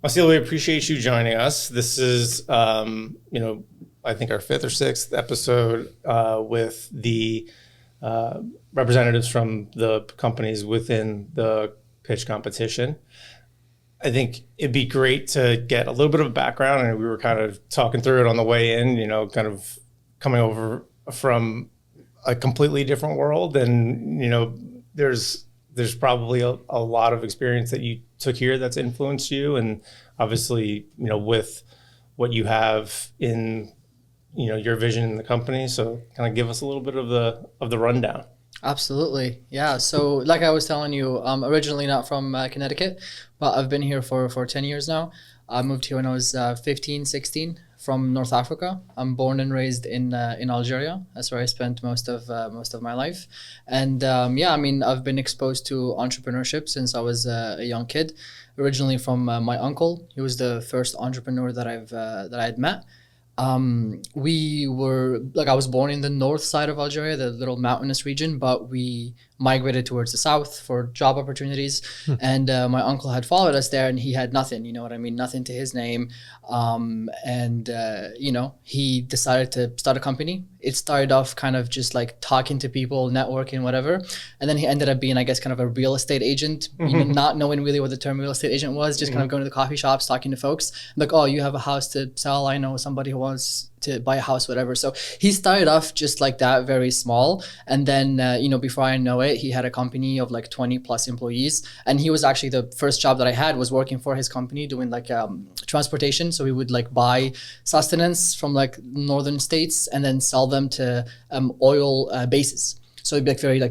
Massyl, we appreciate you joining us. This is, I think our fifth or sixth episode with the representatives from the companies within the pitch competition. I think it'd be great to get a little bit of a background, and we were kind of talking through it on the way in, kind of coming over from a completely different world. And, there's probably a lot of experience that you took here that's influenced you. And obviously, with what you have in, your vision in the company. So kind of give us a little bit of the rundown. Absolutely. Yeah. So like I was telling you, originally not from Connecticut, but I've been here for 10 years now. I moved here when I was 15, 16 from North Africa. I'm born and raised in Algeria. That's where I spent most of my life. And I've been exposed to entrepreneurship since I was a young kid, originally from my uncle. He was the first entrepreneur that I had met. I was born in the north side of Algeria, the little mountainous region, but we migrated towards the south for job opportunities. And my uncle had followed us there, and he had nothing, nothing to his name. He decided to start a company. It started off kind of just like talking to people, networking, whatever. And then he ended up being, I guess, kind of a real estate agent, not knowing really what the term real estate agent was, just kind of going to the coffee shops, talking to folks. Like, oh, you have a house to sell. I know somebody who wants to buy a house, whatever. So he started off just like that, very small. And then, before I know it, he had a company of like 20 plus employees. And he was actually the first job that I had was working for his company doing like transportation. So we would like buy sustenance from like northern states and then sell them to oil bases. So it'd be like very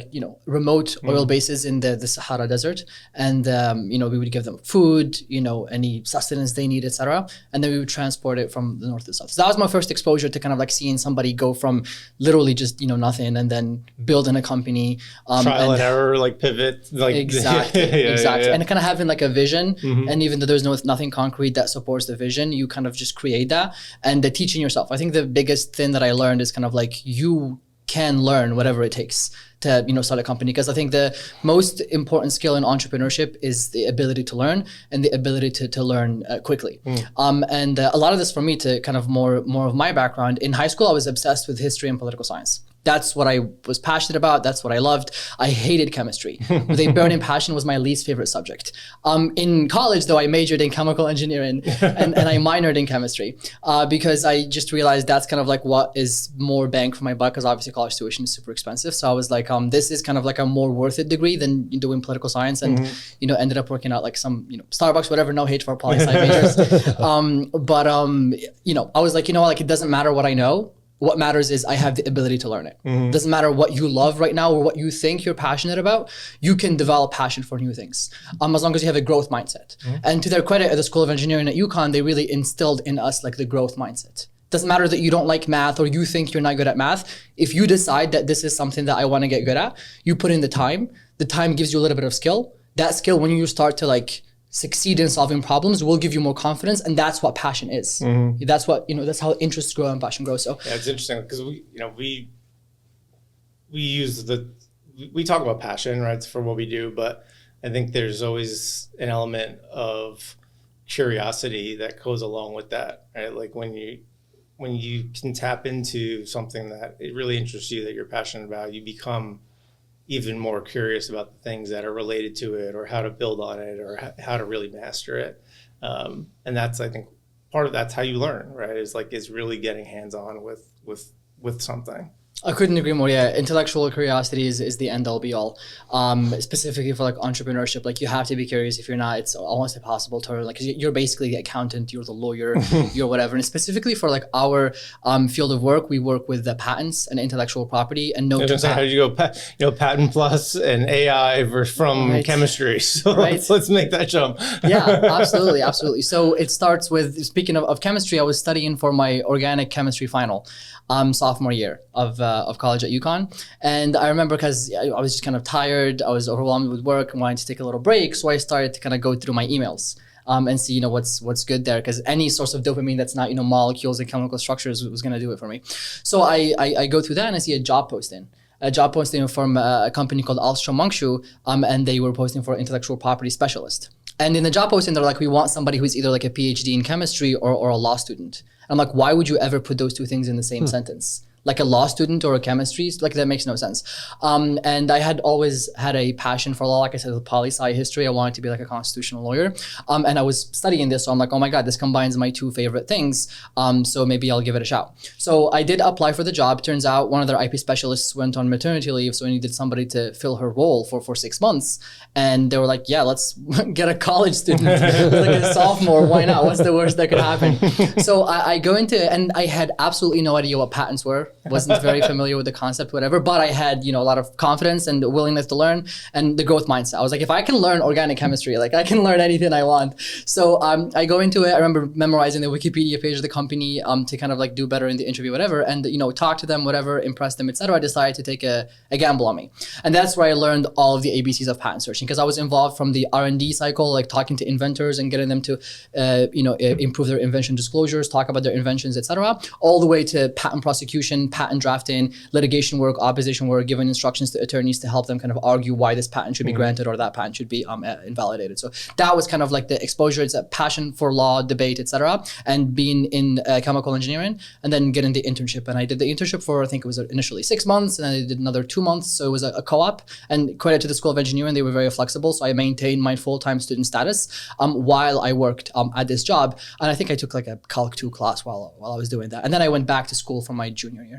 remote oil bases in the Sahara Desert. And, we would give them food, any sustenance they need, etc. And then we would transport it from the north to the south. So that was my first exposure to kind of like seeing somebody go from literally just, nothing and then building a company. Trial and error, like pivot. Like exactly. Exactly. Yeah. And kind of having like a vision. And even though there's nothing concrete that supports the vision, you kind of just create that. And teaching yourself. I think the biggest thing that I learned is kind of like you can learn whatever it takes to start a company, because I think the most important skill in entrepreneurship is the ability to learn and the ability to learn quickly. And a lot of this for me, to kind of more of my background, in high school I was obsessed with history and political science. That's what I was passionate about. That's what I loved. I hated chemistry. With a burning passion, was my least favorite subject. In college, though, I majored in chemical engineering and I minored in chemistry because I just realized that's kind of like what is more bang for my buck, because obviously college tuition is super expensive. So I was like, this is kind of like a more worth it degree than doing political science, and ended up working out like some Starbucks, whatever. No hate for poli sci majors, I was like, like it doesn't matter what I know. What matters is I have the ability to learn it. Doesn't matter what you love right now or what you think you're passionate about, you can develop passion for new things, as long as you have a growth mindset. And to their credit, at the School of Engineering at UConn, they really instilled in us like the growth mindset. Doesn't matter that you don't like math or you think you're not good at math. If you decide that this is something that I want to get good at, you put in the time. The time gives you a little bit of skill. That skill, when you start to like succeed in solving problems, will give you more confidence, and that's what passion is. That's what that's how interests grow and passion grows. So yeah, it's interesting because we talk about passion, right, for what we do, but I think there's always an element of curiosity that goes along with that, right? Like when you can tap into something that it really interests you, that you're passionate about, you become even more curious about the things that are related to it, or how to build on it, or how to really master it. And that's, I think, part of that's how you learn, right? Is really getting hands-on with something. I couldn't agree more. Yeah, intellectual curiosity is the end all be all. Specifically for like entrepreneurship, like you have to be curious. If you're not, it's almost impossible to learn. Like, 'cause you're basically the accountant, you're the lawyer, you're whatever. And specifically for like our field of work, we work with the patents and intellectual property. And no, how did you go? PatentPlus and AI from chemistry. So let's make that jump. Yeah, absolutely, absolutely. So it starts with, speaking of chemistry, I was studying for my organic chemistry final. Sophomore year of college at UConn. And I remember because I was just kind of tired, I was overwhelmed with work and wanted to take a little break. So I started to kind of go through my emails and see, what's good there. Because any source of dopamine that's not, molecules and chemical structures was going to do it for me. So I go through that and I see a job posting from a company called Alstrom Munkshu, and they were posting for intellectual property specialist. And in the job posting, they're like, we want somebody who's either like a PhD in chemistry or a law student. I'm like, why would you ever put those two things in the same sentence? Like a law student or a chemistry, like that makes no sense. And I had always had a passion for law. Like I said, with poli-sci history, I wanted to be like a constitutional lawyer. And I was studying this, so I'm like, oh my God, this combines my two favorite things. So maybe I'll give it a shot. So I did apply for the job. Turns out one of their IP specialists went on maternity leave, so I needed somebody to fill her role for 6 months. And they were like, yeah, let's get a college student, like a sophomore. Why not? What's the worst that could happen? So I go into, and I had absolutely no idea what patents were. Wasn't very familiar with the concept, whatever, but I had, a lot of confidence and willingness to learn and the growth mindset. I was like, if I can learn organic chemistry, like I can learn anything I want. So I go into it. I remember memorizing the Wikipedia page of the company to kind of like do better in the interview, whatever, and talk to them, whatever, impress them, etc. I decided to take a gamble on me, and that's where I learned all of the ABCs of patent searching, because I was involved from the R&D cycle, like talking to inventors and getting them to improve their invention disclosures, talk about their inventions, etc., all the way to patent prosecution, patent drafting, litigation work, opposition work, giving instructions to attorneys to help them kind of argue why this patent should be granted or that patent should be invalidated. So that was kind of like the exposure. It's a passion for law, debate, etc., and being in chemical engineering, and then getting the internship. And I did the internship for, I think it was initially 6 months, and then I did another 2 months. So it was a co-op, and credit to the School of Engineering, they were very flexible. So I maintained my full-time student status while I worked at this job. And I think I took like a Calc 2 class while I was doing that. And then I went back to school for my junior year.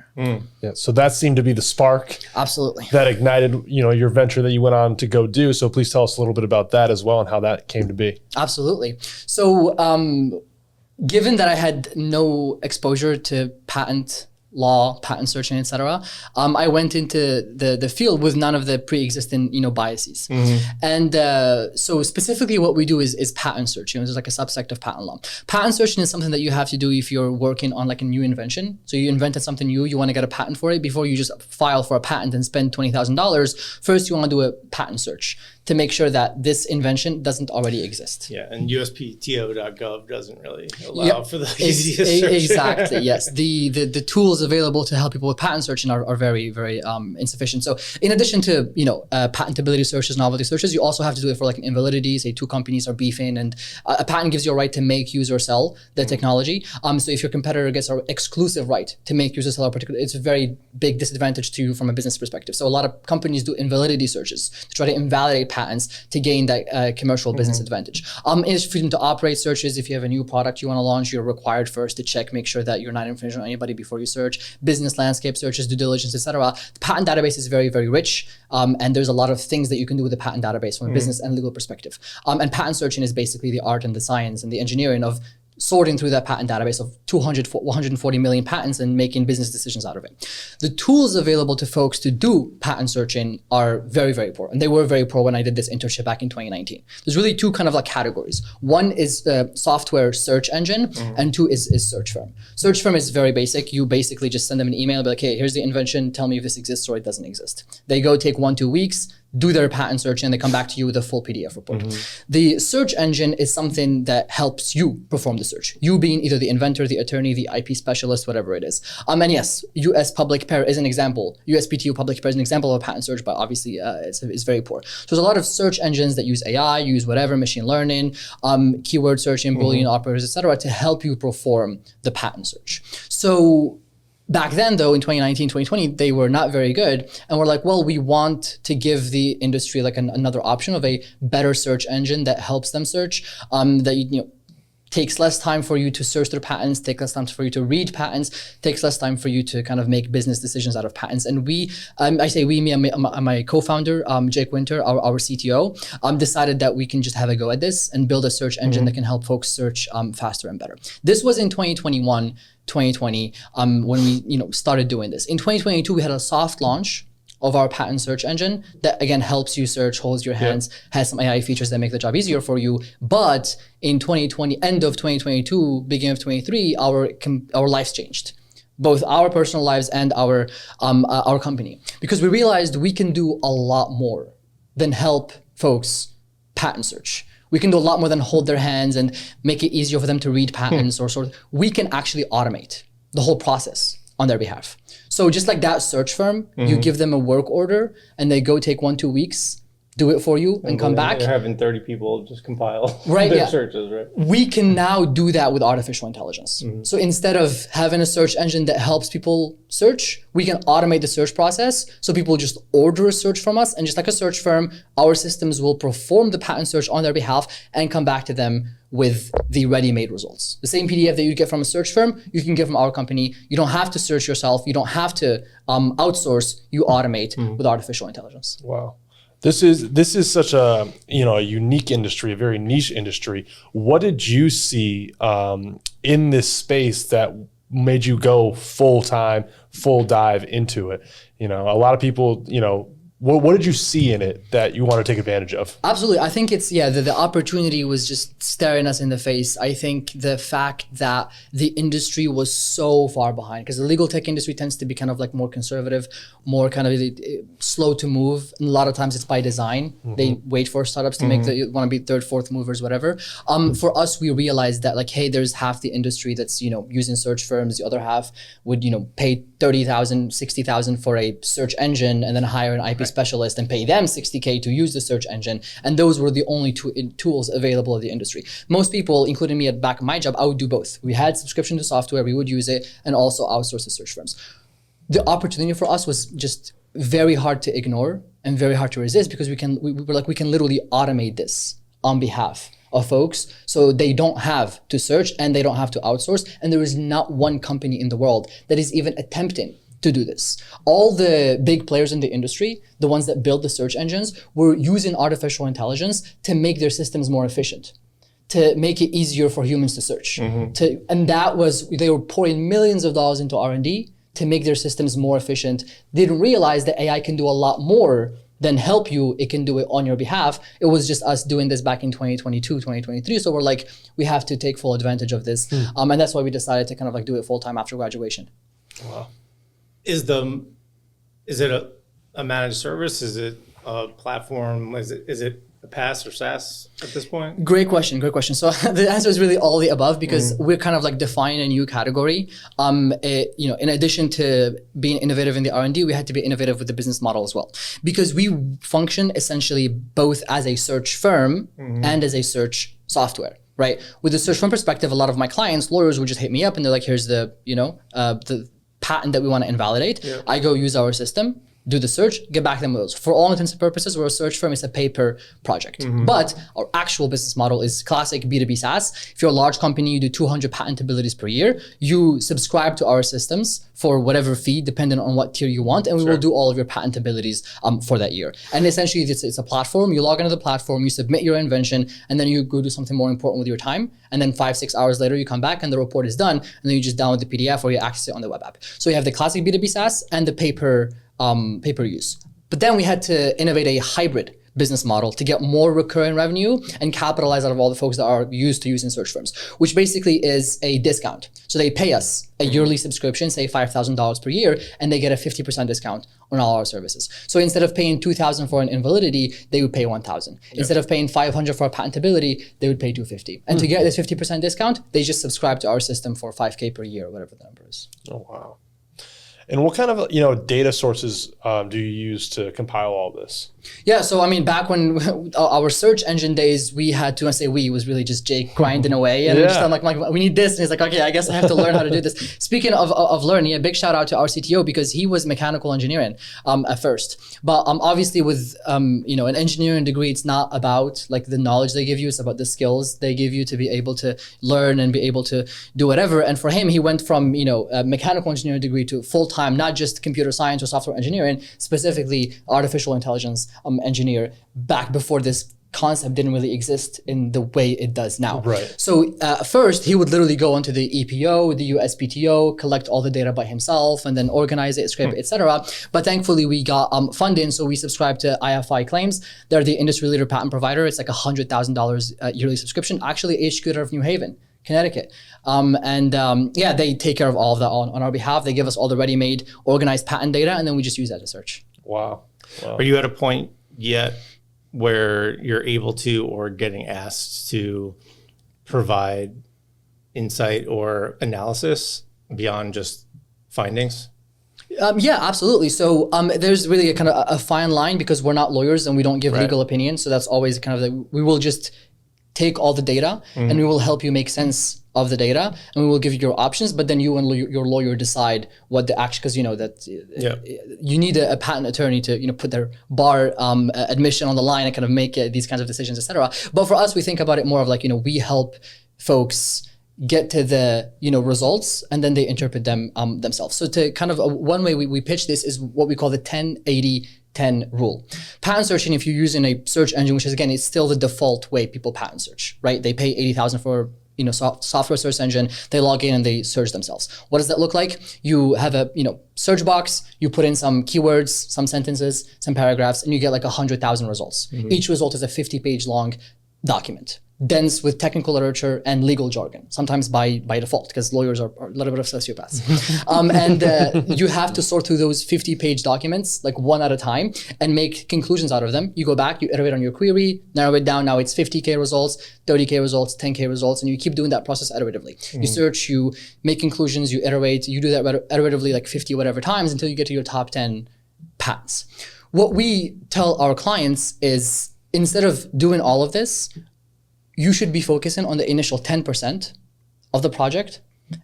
Yeah, so that seemed to be the spark. Absolutely. That ignited, your venture that you went on to go do. So please tell us a little bit about that as well and how that came to be. Absolutely. So given that I had no exposure to patent law, patent searching, etc., I went into the field with none of the pre-existing biases. And so specifically what we do is patent searching. There's like a subsect of patent law. Patent searching is something that you have to do if you're working on like a new invention. So you invented something new, you want to get a patent for it. Before you just file for a patent and spend $20,000, first you want to do a patent search to make sure that this invention doesn't already exist. Yeah, and USPTO.gov doesn't really allow for the easiest search. Exactly, yes. The tools available to help people with patent searching are very, very insufficient. So in addition to, patentability searches, novelty searches, you also have to do it for like an invalidity, say two companies are beefing, and a patent gives you a right to make, use, or sell the technology. So if your competitor gets an exclusive right to make, use, or sell a particular, it's a very big disadvantage to you from a business perspective. So a lot of companies do invalidity searches to try to invalidate patents to gain that commercial business advantage. Is freedom to operate searches. If you have a new product you want to launch, you're required first to check, make sure that you're not infringing on anybody before you search. Business landscape searches, due diligence, etc. The patent database is very, very rich, and there's a lot of things that you can do with the patent database from a business and legal perspective. And patent searching is basically the art and the science and the engineering of sorting through that patent database of 140 million patents and making business decisions out of it. The tools available to folks to do patent searching are very, very poor. And they were very poor when I did this internship back in 2019. There's really two kind of like categories. One is the software search engine, and two is search firm. Search firm is very basic. You basically just send them an email, be like, hey, here's the invention, tell me if this exists or it doesn't exist. They go take 1-2 weeks, do their patent search, and they come back to you with a full PDF report. The search engine is something that helps you perform the search. You being either the inventor, the attorney, the IP specialist, whatever it is. And yes, US public pair is an example. USPTO public pair is an example of a patent search, but obviously it's very poor. So there's a lot of search engines that use AI, use whatever, machine learning, keyword searching, Boolean operators, etc., to help you perform the patent search. So back then, though, in 2019, 2020, they were not very good. And we're like, well, we want to give the industry like another option of a better search engine that helps them search, that takes less time for you to search their patents, takes less time for you to read patents, takes less time for you to kind of make business decisions out of patents. And we, I say we, me and my co-founder, Jake Winter, our CTO, decided that we can just have a go at this and build a search engine that can help folks search faster and better. This was in 2021, 2020, when we started doing this. In 2022, we had a soft launch of our patent search engine that again helps you search, holds your hands, has some AI features that make the job easier for you. But in 2020, end of 2022, beginning of 2023, our lives changed, both our personal lives and our company, because we realized we can do a lot more than help folks patent search. We can do a lot more than hold their hands and make it easier for them to read patents we can actually automate the whole process on their behalf. So just like that search firm, you give them a work order and they go take 1-2 weeks, do it for you and come back. They're having 30 people just compile Right, their yeah. searches, right? We can now do that with artificial intelligence. So instead of having a search engine that helps people search, we can automate the search process. So people just order a search from us, and just like a search firm, our systems will perform the patent search on their behalf and come back to them with the ready-made results. The same PDF that you get from a search firm, you can get from our company. You don't have to search yourself. You don't have to outsource. You automate with artificial intelligence. Wow. This is such a a unique industry, a very niche industry. What did you see in this space that made you go full time, full dive into it? A lot of people, what did you see in it that you want to take advantage of? Absolutely. I think it's, the opportunity was just staring us in the face. I think the fact that the industry was so far behind, because the legal tech industry tends to be kind of like more conservative, more kind of slow to move. And a lot of times it's by design. They wait for startups to make want to be third, fourth movers, whatever. For us, we realized that like, hey, there's half the industry that's, using search firms. The other half would, pay 30,000, 60,000 for a search engine and then hire an IP specialist and pay them 60K to use the search engine. And those were the only two tools available in the industry. Most people, including me at back of my job, I would do both. We had subscription to software, we would use it, and also outsource to search firms. The opportunity for us was just very hard to ignore and very hard to resist, because we were like, we can literally automate this on behalf of folks, so they don't have to search and they don't have to outsource. And there is not one company in the world that is even attempting to do this. All the big players in the industry, the ones that build the search engines, were using artificial intelligence to make their systems more efficient, to make it easier for humans to search. And that was, they were pouring millions of dollars into R&D to make their systems more efficient. They didn't realize that AI can do a lot more than help you. It can do it on your behalf. It was just us doing this back in 2022, 2023. So we're like, we have to take full advantage of this. And that's why we decided to kind of like do it full time after graduation. Wow. Is it a managed service? Is it a platform? Is it a PaaS or SaaS at this point? Great question. So the answer is really all the above, because we're kind of like defining a new category. In addition to being innovative in the R&D, we had to be innovative with the business model as well, because we function essentially both as a search firm and as a search software. Right. With the search firm perspective, a lot of my clients, lawyers, would just hit me up and they're like, here's the patent that we want to invalidate. Yep. I go use our system, do the search, get back them those. For all intents and purposes, we're a search firm, it's a paper project. But our actual business model is classic B2B SaaS. If you're a large company, you do 200 patentabilities per year, you subscribe to our systems for whatever fee, depending on what tier you want, and we will do all of your patentabilities for that year. And essentially, it's a platform. You log into the platform, you submit your invention, and then you go do something more important with your time. And then 5-6 hours later, you come back and the report is done, and then you just download the PDF or you access it on the web app. So you have the classic B2B SaaS and the paper use. But then we had to innovate a hybrid business model to get more recurring revenue and capitalize out of all the folks that are used to using search firms, which basically is a discount. So they pay us a yearly subscription, say $5,000 per year, and they get a 50% discount on all our services. So instead of paying $2,000 for an invalidity, they would pay $1,000. Yep. Instead of paying $500 for a patentability, they would pay $250. And to get this 50% discount, they just subscribe to our system for $5K per year, or whatever the number is. Oh, wow. And what kind of data sources do you use to compile all this? Yeah, so I mean, back when our search engine days, we had to, I say we, was really just Jake grinding away. And I'm like, we need this. And he's like, okay, I guess I have to learn how to do this. Speaking of learning, a big shout out to our CTO, because he was mechanical engineering at first. But obviously with an engineering degree, it's not about like the knowledge they give you, it's about the skills they give you to be able to learn and be able to do whatever. And for him, he went from, a mechanical engineering degree to full-time, not just computer science or software engineering, specifically artificial intelligence engineer, back before this concept didn't really exist in the way it does now. Right. So first, he would literally go into the EPO, the USPTO, collect all the data by himself, and then organize it, scrape it, etc. But thankfully, we got funding, so we subscribed to IFI Claims. They're the industry leader patent provider. It's like $100,000 yearly subscription, actually HQ out of New Haven, Connecticut. They take care of all of that on our behalf. They give us all the ready-made, organized patent data, and then we just use that to search. Wow. Are you at a point yet where you're able to or getting asked to provide insight or analysis beyond just findings? Yeah, absolutely. So there's really a kind of a fine line because we're not lawyers and we don't give legal opinions. So that's always kind of we will just take all the data and we will help you make sense of the data and we will give you your options, but then you and your lawyer decide what the action, because you know that you need a patent attorney to put their bar admission on the line and kind of make these kinds of decisions, etc. But for us, we think about it more of like, we help folks get to the results and then they interpret them themselves. So to kind of one way we pitch this is what we call the 10-80-10 rule. Patent searching, if you're using a search engine, which is again, it's still the default way people patent search, right? They pay $80,000 for software search engine, they log in and they search themselves. What does that look like? You have a search box, you put in some keywords, some sentences, some paragraphs, and you get like 100,000 results. Each result is a 50-page long document, dense with technical literature and legal jargon, sometimes by default, because lawyers are a little bit of sociopaths. And you have to sort through those 50-page documents like one at a time and make conclusions out of them. You go back, you iterate on your query, narrow it down. Now it's 50K results, 30K results, 10K results, and you keep doing that process iteratively. You search, you make conclusions, you iterate, you do that iteratively like 50 whatever times until you get to your top 10 patents. What we tell our clients is, instead of doing all of this, you should be focusing on the initial 10% of the project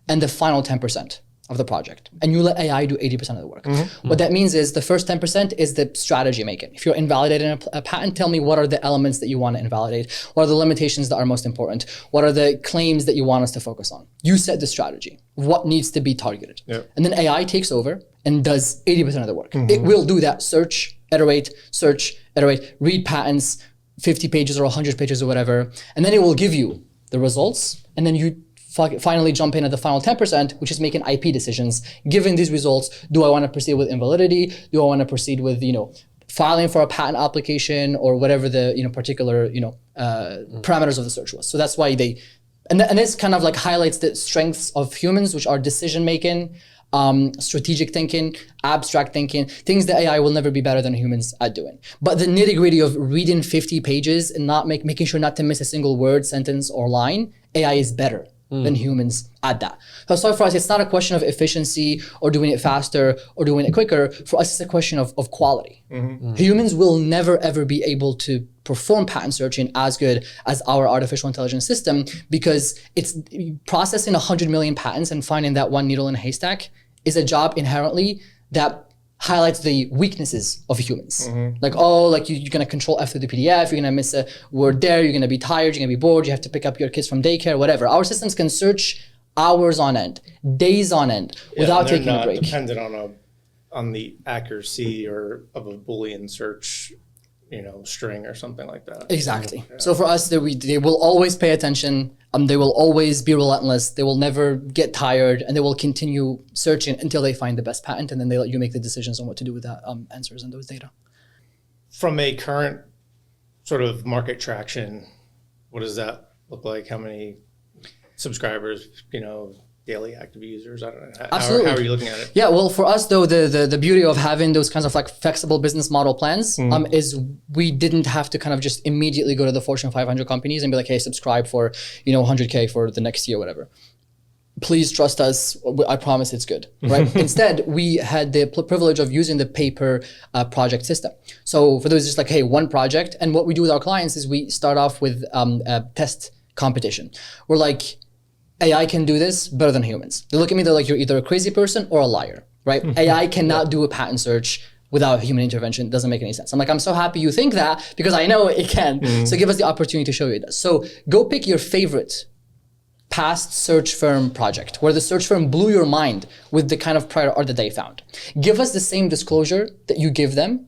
and the final 10% of the project. And you let AI do 80% of the work. What that means is the first 10% is the strategy making. If you're invalidating a patent, tell me what are the elements that you want to invalidate? What are the limitations that are most important? What are the claims that you want us to focus on? You set the strategy, what needs to be targeted. And then AI takes over and does 80% of the work. It will do that search, iterate, read patents, 50 pages or 100 pages or whatever, and then it will give you the results, and then you finally jump in at the final 10%, which is making IP decisions. Given these results, do I want to proceed with invalidity? Do I want to proceed with filing for a patent application or whatever the particular parameters of the search was? So that's why and this kind of like highlights the strengths of humans, which are decision making, strategic thinking, abstract thinking, things that AI will never be better than humans at doing. But the nitty gritty of reading 50 pages and not making sure not to miss a single word, sentence, or line, AI is better than humans at that. So for us, it's not a question of efficiency or doing it faster or doing it quicker. For us, it's a question of quality. Humans will never ever be able to perform patent searching as good as our artificial intelligence system, because it's processing 100 million patents and finding that one needle in a haystack is a job inherently that highlights the weaknesses of humans. You're gonna control F through the PDF, you're gonna miss a word there, you're gonna be tired, you're gonna be bored, you have to pick up your kids from daycare, whatever. Our systems can search hours on end, days on end, without taking a break. Dependent on the accuracy of a Boolean search string or something like that. Exactly. So for us, they will always pay attention. They will always be relentless. They will never get tired, and they will continue searching until they find the best patent, and then they let you make the decisions on what to do with that answers and those data. From a current sort of market traction, what does that look like? How many subscribers? Daily active users? I don't know. Absolutely. How are you looking at it? Yeah, well, for us though, the beauty of having those kinds of like flexible business model plans is we didn't have to kind of just immediately go to the Fortune 500 companies and be like, hey, subscribe for 100K for the next year, whatever. Please trust us. I promise it's good, right? Instead, we had the privilege of using the paper project system. So for those just like, hey, one project, and what we do with our clients is we start off with a test competition. We're like, AI can do this better than humans. They look at me, they're like, you're either a crazy person or a liar, right? AI cannot do a patent search without human intervention. It doesn't make any sense. I'm like, I'm so happy you think that because I know it can. So give us the opportunity to show you it does. So go pick your favorite past search firm project where the search firm blew your mind with the kind of prior art that they found. Give us the same disclosure that you give them,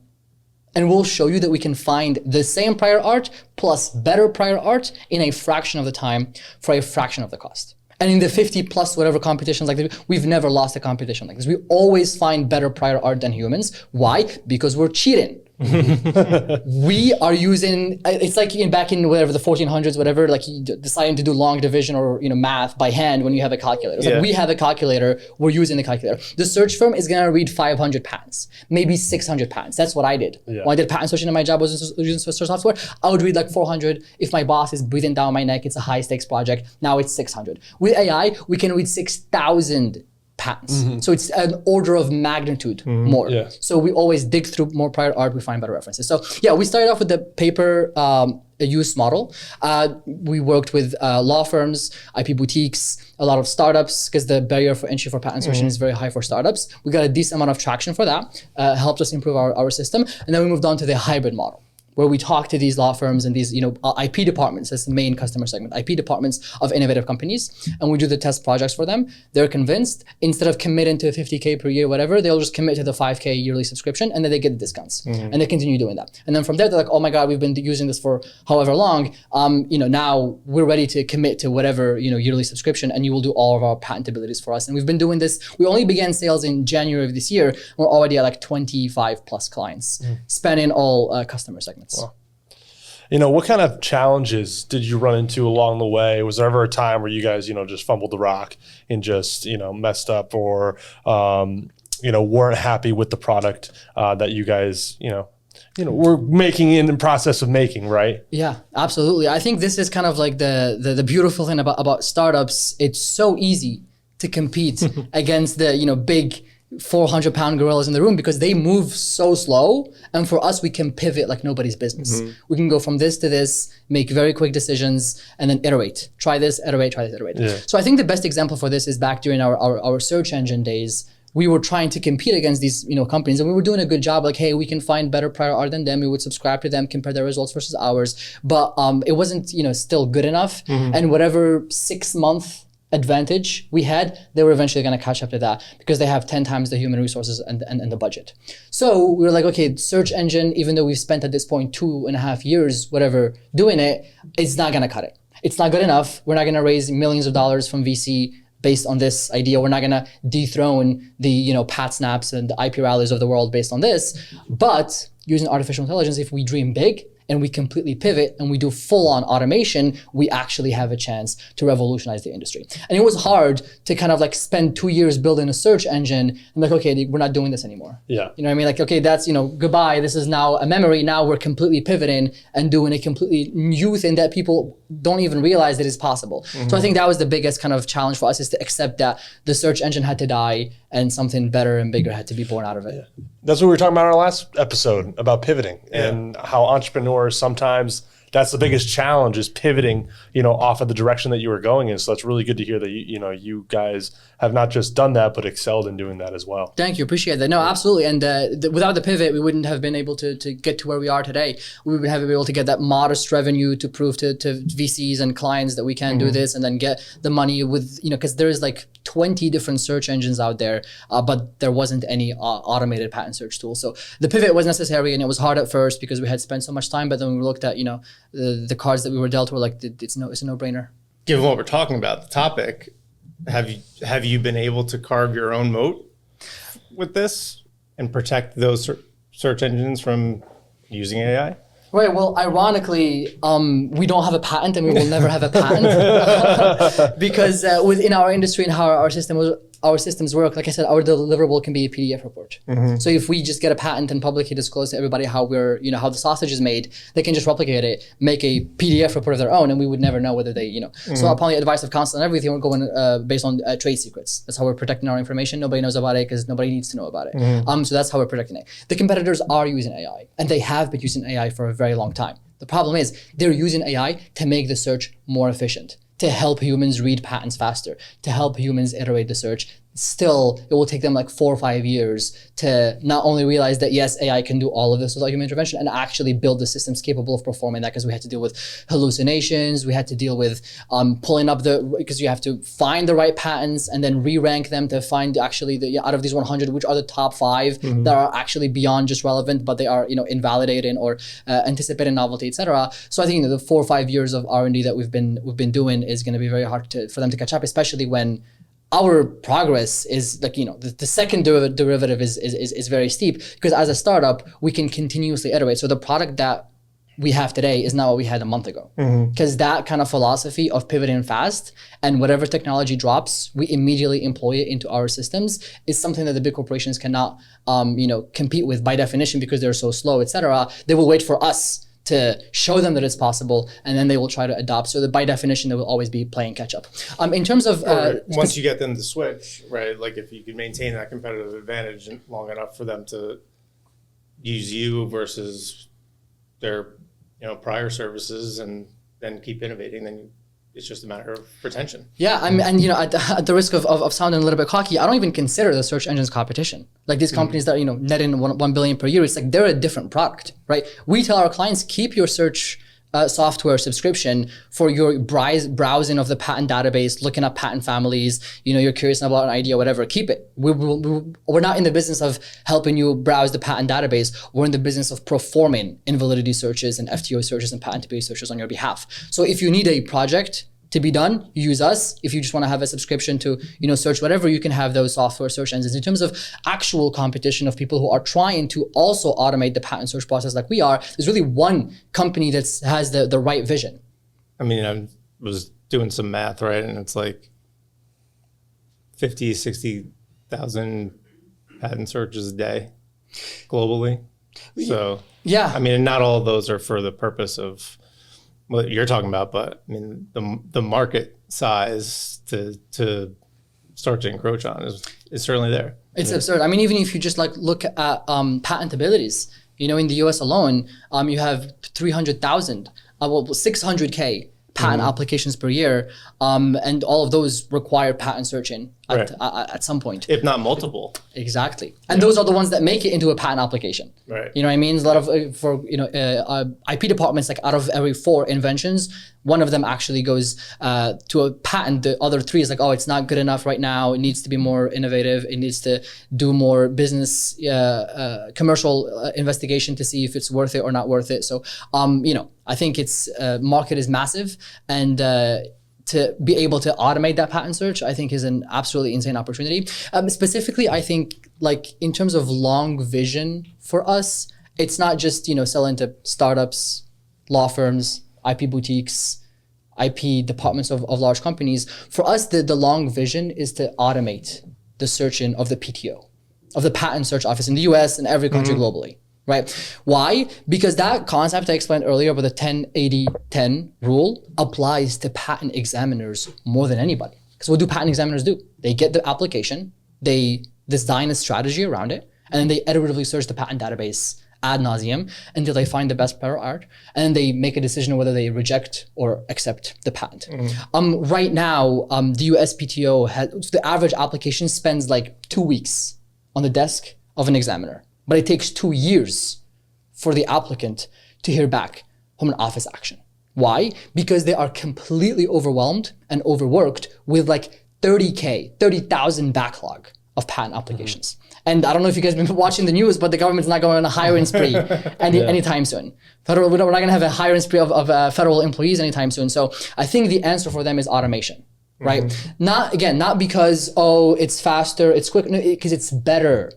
and we'll show you that we can find the same prior art plus better prior art in a fraction of the time for a fraction of the cost. And in the 50 plus whatever competitions like this, we've never lost a competition like this. We always find better prior art than humans. Why? Because we're cheating. We are using, it's like back in whatever the 1400s, whatever, like deciding to do long division or math by hand when you have a calculator. It's like we have a calculator, we're using the calculator. The search firm is gonna read 500 patents, maybe 600 patents. That's what I did. When I did patent searching and my job was using search software, I would read like 400. If my boss is breathing down my neck, it's a high stakes project, now it's 600. With AI, we can read 6,000 patents. So it's an order of magnitude more. Yeah. So we always dig through more prior art, we find better references. So yeah, we started off with the paper use model. We worked with law firms, IP boutiques, a lot of startups, because the barrier for entry for patent searching is very high for startups. We got a decent amount of traction for that, helped us improve our system. And then we moved on to the hybrid model, where we talk to these law firms and these, IP departments. That's the main customer segment, IP departments of innovative companies. And we do the test projects for them. They're convinced, instead of committing to 50K per year, whatever, they'll just commit to the 5K yearly subscription, and then they get the discounts. And they continue doing that. And then from there, they're like, oh my God, we've been using this for however long. Now we're ready to commit to whatever, yearly subscription, and you will do all of our patentabilities for us. And we've been doing this. We only began sales in January of this year. We're already at like 25 plus clients, spanning all customer segments. Wow. What kind of challenges did you run into along the way? Was there ever a time where you guys, just fumbled the rock and just, messed up, or, weren't happy with the product that you guys, were making, in the process of making, right? Yeah, absolutely. I think this is kind of like the beautiful thing about startups. It's so easy to compete against the, big 400-pound gorillas in the room, because they move so slow. And for us, we can pivot like nobody's business. We can go from this to this, make very quick decisions, and then iterate. Try this, iterate, try this, iterate. Yeah. So I think the best example for this is back during our search engine days. We were trying to compete against these companies, and we were doing a good job. Like, hey, we can find better prior art than them. We would subscribe to them, compare their results versus ours. But it wasn't still good enough. And whatever 6-month advantage we had, they were eventually going to catch up to that, because they have 10 times the human resources and the budget. So we were like, okay, search engine, even though we've spent at this point 2.5 years, whatever, doing it, it's not going to cut it. It's not good enough. We're not going to raise millions of dollars from VC based on this idea. We're not going to dethrone the Pat Snaps and the IP rallies of the world based on this. But using artificial intelligence, if we dream big and we completely pivot and we do full-on automation, we actually have a chance to revolutionize the industry. And it was hard to kind of like spend 2 years building a search engine and like, okay, we're not doing this anymore. Yeah. You know what I mean? Like, okay, that's, goodbye. This is now a memory. Now we're completely pivoting and doing a completely new thing that people don't even realize that is possible. So I think that was the biggest kind of challenge for us, is to accept that the search engine had to die and something better and bigger had to be born out of it. Yeah. That's what we were talking about in our last episode, about pivoting and how entrepreneurs sometimes, that's the biggest challenge, is pivoting, off of the direction that you were going in. So that's really good to hear that you guys have not just done that, but excelled in doing that as well. Thank you, appreciate that. No, absolutely. And without the pivot, we wouldn't have been able to get to where we are today. We would have been able to get that modest revenue to prove to VCs and clients that we can do this, and then get the money with, because there's like 20 different search engines out there, but there wasn't any automated patent search tool. So the pivot was necessary, and it was hard at first because we had spent so much time, but then we looked at, the cards that we were dealt were like, it's a no-brainer. Given what we're talking about, the topic, have you been able to carve your own moat with this and protect those search engines from using AI? Right. Well, ironically, we don't have a patent, and we will never have a patent because within our industry and how our systems work, like I said, our deliverable can be a PDF report. So if we just get a patent and publicly disclose to everybody how how the sausage is made, they can just replicate it, make a PDF report of their own, and we would never know whether they, So upon the advice of counsel and everything, we're going based on trade secrets. That's how we're protecting our information. Nobody knows about it because nobody needs to know about it. So that's how we're protecting it. The competitors are using AI, and they have been using AI for a very long time. The problem is they're using AI to make the search more efficient, to help humans read patents faster, to help humans iterate the search. Still, it will take them like 4 or 5 years to not only realize that, yes, AI can do all of this without human intervention, and actually build the systems capable of performing that, because we had to deal with hallucinations, we had to deal with pulling up because you have to find the right patents and then re-rank them to find actually out of these 100, which are the top 5 that are actually beyond just relevant, but they are, invalidating or anticipating novelty, etc. So I think the 4 or 5 years of R&D that we've been doing is going to be very hard for them to catch up, especially when our progress is like, the second derivative is very steep, because as a startup, we can continuously iterate. So the product that we have today is not what we had a month ago, because that kind of philosophy of pivoting fast and whatever technology drops, we immediately employ it into our systems, is something that the big corporations cannot, compete with by definition, because they're so slow, etc. They will wait for us to show them that it's possible, and then they will try to adopt. So that by definition, they will always be playing catch up. In terms of once you get them to switch, right? Like if you can maintain that competitive advantage long enough for them to use you versus their prior services, and then keep innovating, then it's just a matter of retention. Yeah, and at the risk of sounding a little bit cocky, I don't even consider the search engines competition. Like these companies that net in 1 billion per year, it's like they're a different product, right? We tell our clients, keep your search software subscription for your browsing of the patent database, looking at patent families. You're curious about an idea, whatever. Keep it. We're not in the business of helping you browse the patent database. We're in the business of performing invalidity searches and FTO searches and patentability searches on your behalf. So if you need a project to be done, use us. If you just want to have a subscription to search whatever, you can have those software search engines. In terms of actual competition of people who are trying to also automate the patent search process like we are, there's really one company that has the right vision. I mean, I was doing some math, right? And it's like 50, 60,000 patent searches a day globally. So, yeah. I mean, not all of those are for the purpose of what you're talking about, but I mean, the market size to start to encroach on is certainly there. It's absurd. I mean, even if you just look at patentabilities, in the US alone, you have 300,000, 600K patent applications per year, and all of those require patent searching at some point, if not multiple. Exactly, and those are the ones that make it into a patent application. Right. You know what I mean? There's a lot of IP departments, like out of every 4 inventions, one of them actually goes to a patent. The other 3 is like, oh, it's not good enough right now. It needs to be more innovative. It needs to do more business commercial investigation to see if it's worth it or not worth it. So I think it's market is massive, and to be able to automate that patent search, I think is an absolutely insane opportunity. Specifically, I think in terms of long vision for us, it's not just selling to startups, law firms, IP boutiques, IP departments of large companies. For us, the long vision is to automate the searching of the PTO, of the patent search office in the US and every country globally. Right? Why? Because that concept I explained earlier about the 10-80-10 rule applies to patent examiners more than anybody. Because what do patent examiners do? They get the application, they design a strategy around it, and then they iteratively search the patent database ad nauseum until they find the best prior art, and then they make a decision on whether they reject or accept the patent. Right now, the USPTO the average application spends 2 weeks on the desk of an examiner. But it takes 2 years for the applicant to hear back from an office action. Why? Because they are completely overwhelmed and overworked with 30,000 backlog of patent applications. And I don't know if you guys have been watching the news, but the government's not going on a hiring spree anytime soon. We're not going to have a hiring spree of federal employees anytime soon. So I think the answer for them is automation, right? Not because, it's faster, it's quick, because it's better.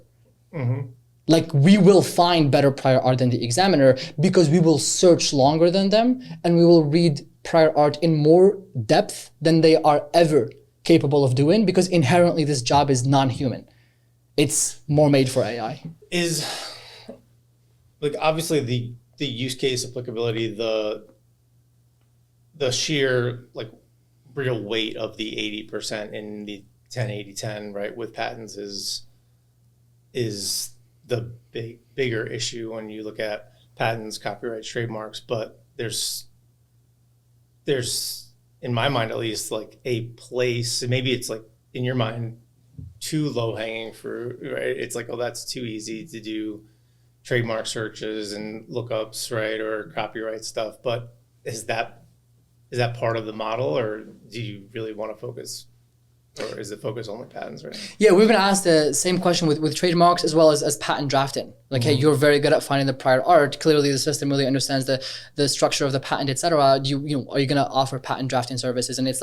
We will find better prior art than the examiner because we will search longer than them, and we will read prior art in more depth than they are ever capable of doing, because inherently this job is non-human. It's more made for AI. Is obviously the use case applicability, the sheer real weight of the 80% in the 10-80-10, right, with patents is the bigger issue when you look at patents, copyrights, trademarks. But there's in my mind at least a place, and maybe it's in your mind too low hanging fruit, right? It's that's too easy to do trademark searches and lookups, right, or copyright stuff. But is that part of the model, or do you really want to focus? Or is it focus only patents, right? Yeah, we've been asked the same question with trademarks as well as patent drafting. Hey, you're very good at finding the prior art. Clearly, the system really understands the structure of the patent, etc. Are you going to offer patent drafting services? And it's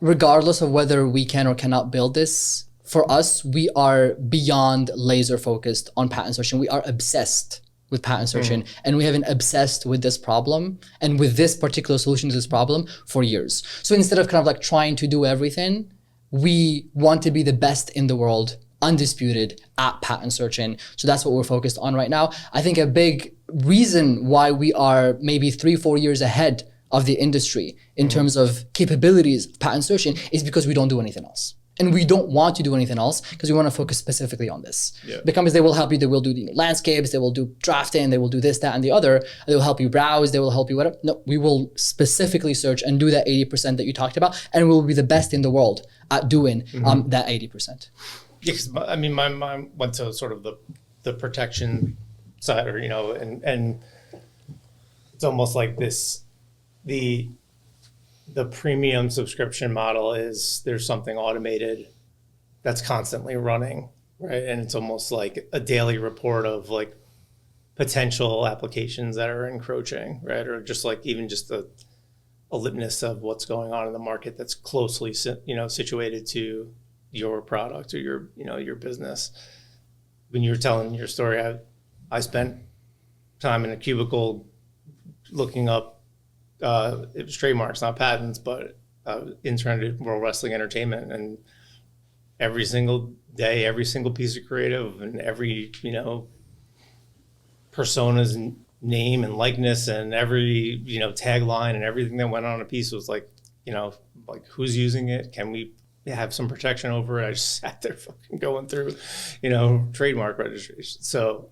regardless of whether we can or cannot build this, for us, we are beyond laser focused on patent searching. We are obsessed with patent searching, and we have been obsessed with this problem and with this particular solution to this problem for years. So instead of trying to do everything, we want to be the best in the world, undisputed at patent searching. So that's what we're focused on right now. I think a big reason why we are maybe 3-4 years ahead of the industry in terms of capabilities of patent searching is because we don't do anything else. And we don't want to do anything else because we want to focus specifically on this. Yeah. The companies, they will help you. They will do landscapes. They will do drafting. They will do this, that, and the other. They will help you browse. They will help you whatever. No, we will specifically search and do that 80% that you talked about, and we will be the best in the world at doing that 80%. Yeah, 'cause I mean, my mind went to sort of the protection side, or and it's almost like this the premium subscription model is there's something automated that's constantly running, right? And it's almost like a daily report of like potential applications that are encroaching, right? Or just like even just a litmus of what's going on in the market that's closely situated to your product or your business. When you were telling your story, I spent time in a cubicle looking up it was trademarks, not patents, but interned at World Wrestling Entertainment, and every single day, every single piece of creative and every persona's name and likeness and every tagline and everything that went on a piece was like like who's using it? Can we have some protection over it? I just sat there fucking going through trademark registration. So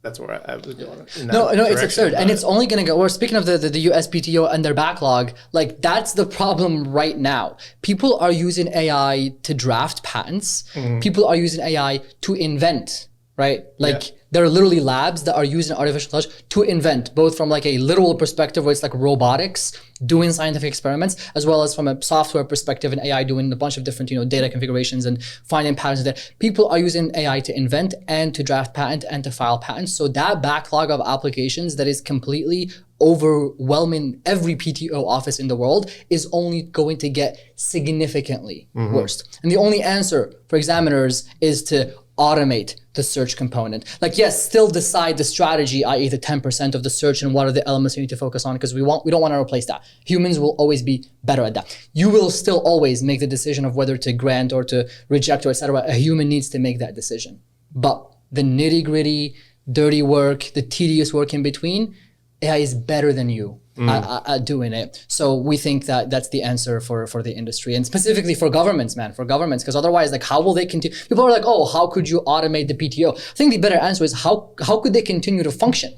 that's where I was going. No, it's absurd. And it's only going to go worse. Speaking of the USPTO and their backlog, like that's the problem right now. People are using AI to draft patents. People are using AI to invent, right? Like there are literally labs that are using artificial intelligence to invent, both from like a literal perspective where it's like robotics doing scientific experiments, as well as from a software perspective and AI doing a bunch of different data configurations and finding patterns that people are using AI to invent and to draft patent and to file patents. So that backlog of applications that is completely overwhelming every PTO office in the world is only going to get significantly worse. And the only answer for examiners is to automate the search component. Like, yes, still decide the strategy, i.e. the 10% of the search and what are the elements you need to focus on, because we don't want to replace that. Humans will always be better at that. You will still always make the decision of whether to grant or to reject or etc. A human needs to make that decision. But the nitty gritty, dirty work, the tedious work in between, AI is better than you at doing it. So we think that that's the answer for the industry, and specifically for governments, because otherwise, like, how will they continue? People are like, oh, how could you automate the PTO? I think the better answer is how could they continue to function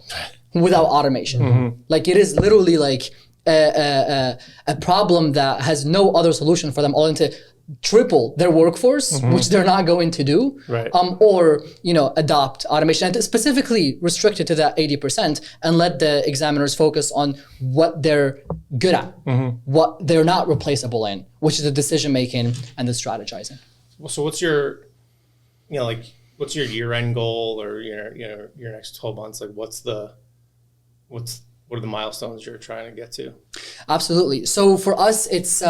without automation? Like, it is literally like a problem that has no other solution for them, all into triple their workforce, which they're not going to do, right. Or adopt automation, and specifically restricted to that 80%, and let the examiners focus on what they're good at, what they're not replaceable in, which is the decision making and the strategizing. Well, so what's your what's your year-end goal, or your next 12 months? Like, what are the milestones you're trying to get to? Absolutely. So for us, it's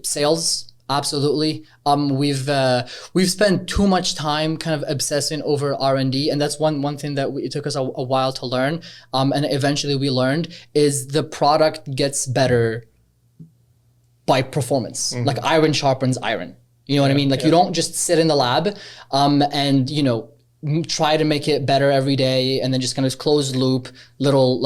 sales. Absolutely. We've spent too much time kind of obsessing over R&D, and that's one thing that it took us a while to learn. And eventually we learned is the product gets better by performance. Like iron sharpens iron. You know what I mean? Like you don't just sit in the lab and try to make it better every day, and then just kind of closed loop little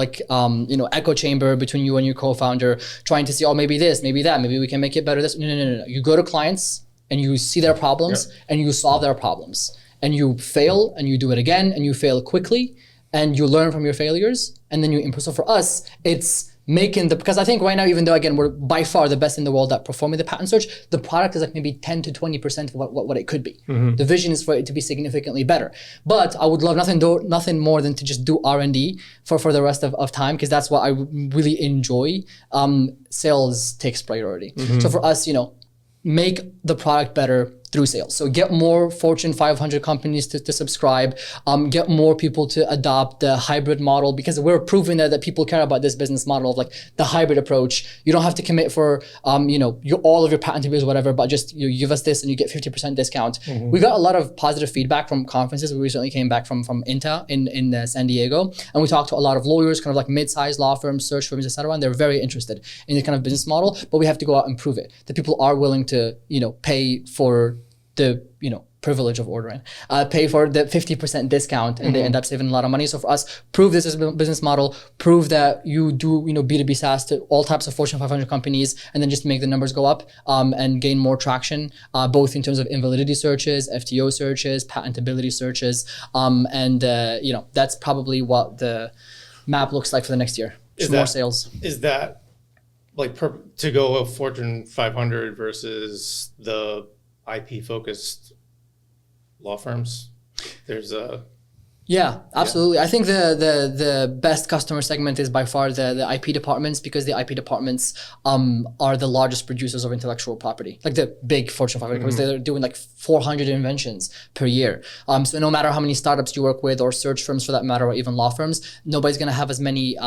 echo chamber between you and your co-founder, trying to see, oh, maybe this, maybe that, maybe we can make it better this. No. You go to clients and you see their problems and you solve their problems, and you fail and you do it again, and you fail quickly and you learn from your failures, and then you improve. So for us, it's making because I think right now, even though again we're by far the best in the world at performing the patent search, the product is like maybe 10 to 20% of what it could be. The vision is for it to be significantly better. But I would love nothing more than to just do R&D for the rest of time, because that's what I really enjoy. Sales takes priority. So for us, make the product better through sales. So get more Fortune 500 companies to subscribe, get more people to adopt the hybrid model, because we're proving that people care about this business model of like the hybrid approach. You don't have to commit for all of your patent bills or whatever, but just you give us this and you get 50% discount. We got a lot of positive feedback from conferences. We recently came back from INTA in San Diego, and we talked to a lot of lawyers, kind of like mid-sized law firms, search firms, etc. And they're very interested in the kind of business model, but we have to go out and prove it, that people are willing to pay for the privilege of ordering, pay for the 50% discount, and they end up saving a lot of money. So for us, prove this is a business model, prove that you do, B2B SaaS to all types of Fortune 500 companies, and then just make the numbers go up and gain more traction, both in terms of invalidity searches, FTO searches, patentability searches, and that's probably what the map looks like for the next year. Just more sales. Is that like to go a Fortune 500 versus the IP focused law firms? There's a absolutely. I think the best customer segment is by far the IP departments, because the IP departments are the largest producers of intellectual property, like the big Fortune 500, because they're doing like 400 inventions per year. So no matter how many startups you work with, or search firms for that matter, or even law firms, nobody's going to have as many